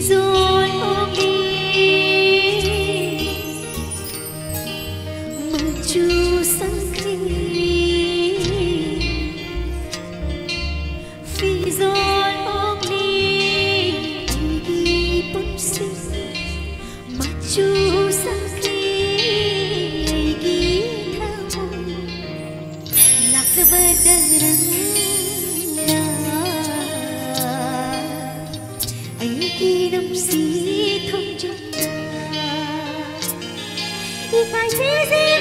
rồi ôm đi menuju sangkri vì rồi ôm đi gigi pun si menuju sangkri gigi kamu lạc berderang khi năm xí thông trong ta thì phải dễ dễ